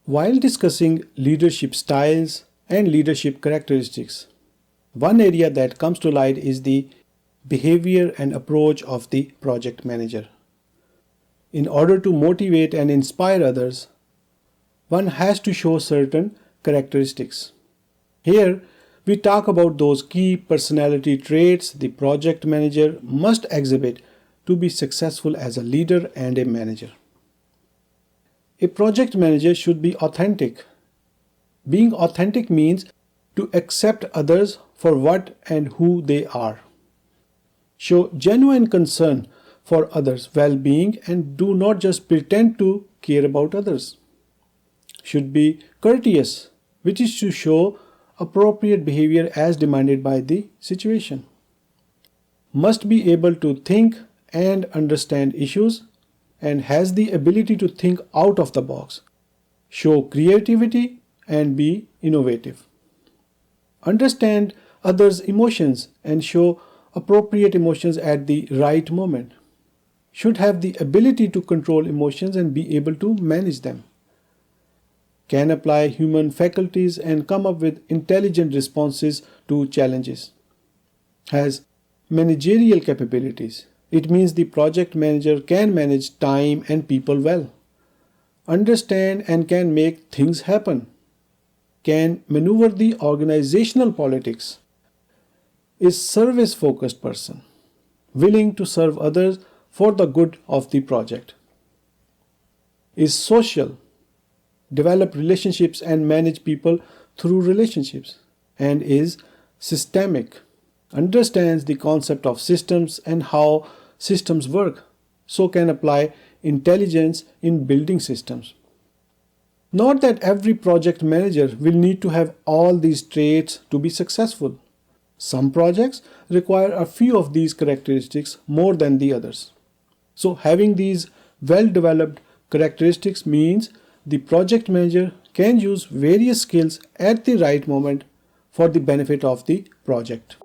While discussing leadership styles and leadership characteristics, one area that comes to light is the behavior and approach of the project manager. In order to motivate and inspire others, one has to show certain characteristics. Here, we talk about those key personality traits the project manager must exhibit to be successful as a leader and a manager. A project manager should be authentic. Being authentic means to accept others for what and who they are. Show genuine concern for others' well-being and do not just pretend to care about others. Should be courteous, which is to show appropriate behavior as demanded by the situation. Must be able to think and understand issues and has the ability to think out of the box. Show creativity and be innovative. Understand others' emotions and show appropriate emotions at the right moment. Should have the ability to control emotions and be able to manage them. Can apply human faculties and come up with intelligent responses to challenges. Has managerial capabilities. It means the project manager can manage time and people well. Understand and can make things happen. Can maneuver the organizational politics. Is service-focused person. Willing to serve others for the good of the project. Is social. Develop relationships and manage people through relationships. And is systemic. Understands the concept of systems and how systems work, so can apply intelligence in building systems. Not that every project manager will need to have all these traits to be successful. Some projects require a few of these characteristics more than the others. So having these well-developed characteristics means the project manager can use various skills at the right moment for the benefit of the project.